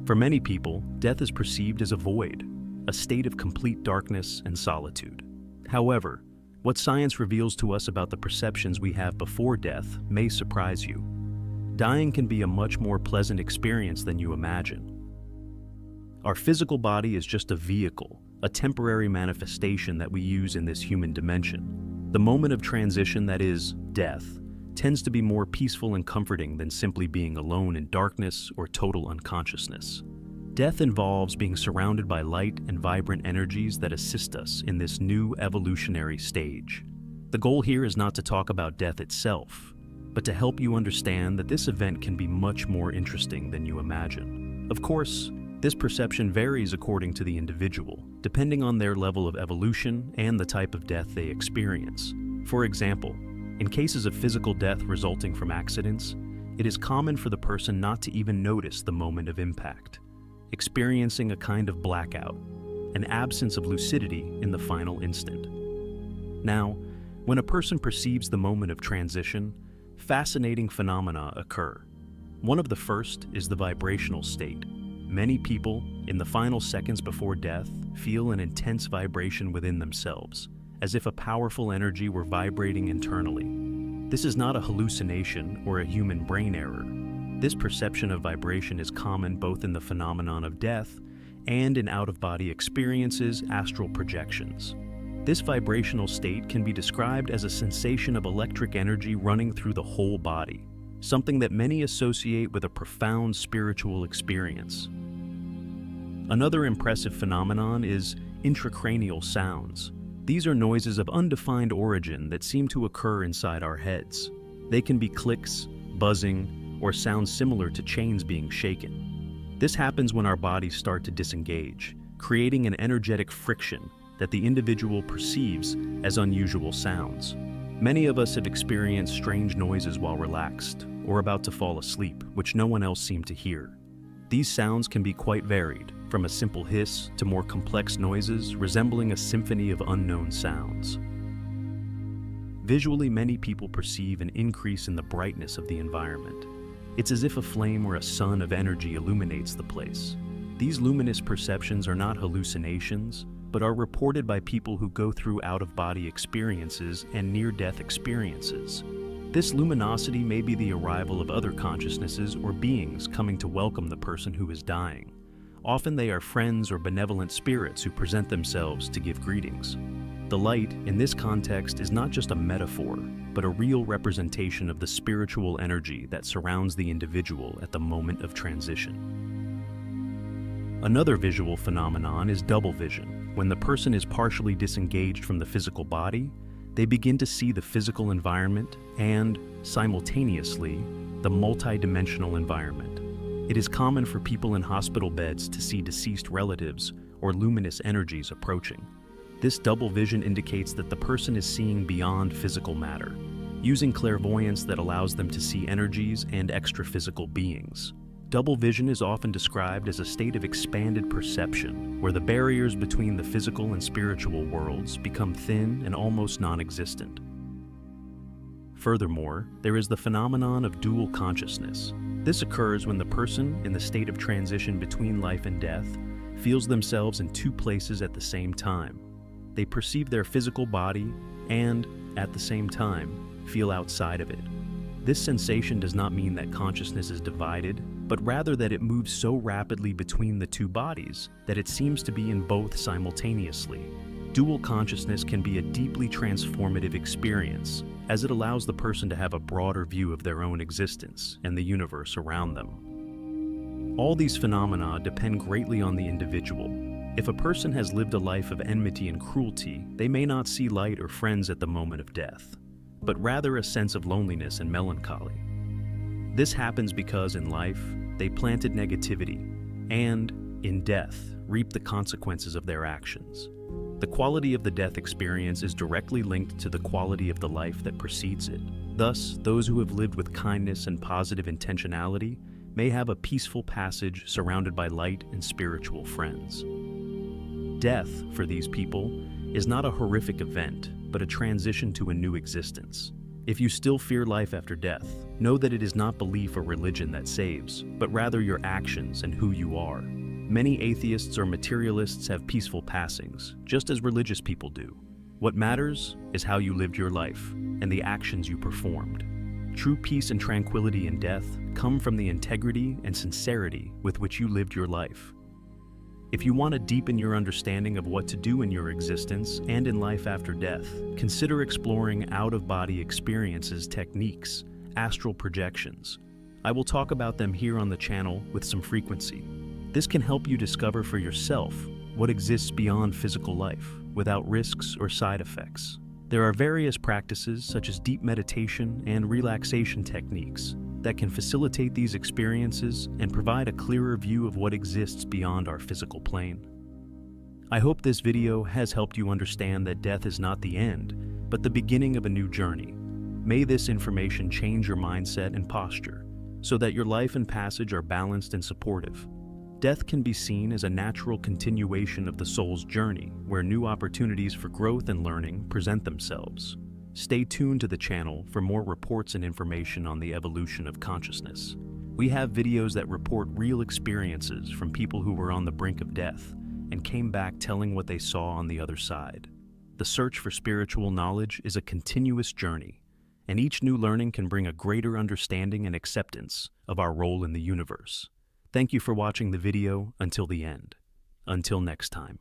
For many people, death is perceived as a void, a state of complete darkness and solitude. However, what science reveals to us about the perceptions we have before death may surprise you. Dying can be a much more pleasant experience than you imagine. Our physical body is just a vehicle, a temporary manifestation that we use in this human dimension. The moment of transition, that is, death, tends to be more peaceful and comforting than simply being alone in darkness or total unconsciousness. Death involves being surrounded by light and vibrant energies that assist us in this new evolutionary stage. The goal here is not to talk about death itself, but to help you understand that this event can be much more interesting than you imagine. Of course, this perception varies according to the individual, depending on their level of evolution and the type of death they experience. For example, in cases of physical death resulting from accidents, it is common for the person not to even notice the moment of impact, experiencing a kind of blackout, an absence of lucidity in the final instant. Now, when a person perceives the moment of transition, fascinating phenomena occur. One of the first is the vibrational state. Many people, in the final seconds before death, feel an intense vibration within themselves, as if a powerful energy were vibrating internally. This is not a hallucination or a human brain error. This perception of vibration is common both in the phenomenon of death and in out-of-body experiences, astral projections. This vibrational state can be described as a sensation of electric energy running through the whole body, something that many associate with a profound spiritual experience. Another impressive phenomenon is intracranial sounds. These are noises of undefined origin that seem to occur inside our heads. They can be clicks, buzzing, or sounds similar to chains being shaken. This happens when our bodies start to disengage, creating an energetic friction that the individual perceives as unusual sounds. Many of us have experienced strange noises while relaxed or about to fall asleep, which no one else seemed to hear. These sounds can be quite varied, from a simple hiss to more complex noises resembling a symphony of unknown sounds. Visually, many people perceive an increase in the brightness of the environment. It's as if a flame or a sun of energy illuminates the place. These luminous perceptions are not hallucinations, but are reported by people who go through out-of-body experiences and near-death experiences. This luminosity may be the arrival of other consciousnesses or beings coming to welcome the person who is dying. Often they are friends or benevolent spirits who present themselves to give greetings. The light, in this context, is not just a metaphor, but a real representation of the spiritual energy that surrounds the individual at the moment of transition. Another visual phenomenon is double vision. When the person is partially disengaged from the physical body, they begin to see the physical environment and, simultaneously, the multidimensional environment. It is common for people in hospital beds to see deceased relatives or luminous energies approaching. This double vision indicates that the person is seeing beyond physical matter, using clairvoyance that allows them to see energies and extra-physical beings. Double vision is often described as a state of expanded perception, where the barriers between the physical and spiritual worlds become thin and almost non-existent. Furthermore, there is the phenomenon of dual consciousness. This occurs when the person, in the state of transition between life and death, feels themselves in two places at the same time. They perceive their physical body and, at the same time, feel outside of it. This sensation does not mean that consciousness is divided, but rather that it moves so rapidly between the two bodies that it seems to be in both simultaneously. Dual consciousness can be a deeply transformative experience, as it allows the person to have a broader view of their own existence and the universe around them. All these phenomena depend greatly on the individual. If a person has lived a life of enmity and cruelty, they may not see light or friends at the moment of death, but rather a sense of loneliness and melancholy. This happens because in life, they planted negativity, and, in death, reap the consequences of their actions. The quality of the death experience is directly linked to the quality of the life that precedes it. Thus, those who have lived with kindness and positive intentionality may have a peaceful passage surrounded by light and spiritual friends. Death, for these people, is not a horrific event, but a transition to a new existence. If you still fear life after death, know that it is not belief or religion that saves, but rather your actions and who you are. Many atheists or materialists have peaceful passings, just as religious people do. What matters is how you lived your life and the actions you performed. True peace and tranquility in death come from the integrity and sincerity with which you lived your life. If you want to deepen your understanding of what to do in your existence and in life after death, consider exploring out-of-body experiences techniques, astral projections. I will talk about them here on the channel with some frequency. This can help you discover for yourself what exists beyond physical life, without risks or side effects. There are various practices such as deep meditation and relaxation techniques that can facilitate these experiences and provide a clearer view of what exists beyond our physical plane. I hope this video has helped you understand that death is not the end, but the beginning of a new journey. May this information change your mindset and posture, so that your life and passage are balanced and supportive. Death can be seen as a natural continuation of the soul's journey, where new opportunities for growth and learning present themselves. Stay tuned to the channel for more reports and information on the evolution of consciousness. We have videos that report real experiences from people who were on the brink of death and came back telling what they saw on the other side. The search for spiritual knowledge is a continuous journey, and each new learning can bring a greater understanding and acceptance of our role in the universe. Thank you for watching the video until the end. Until next time.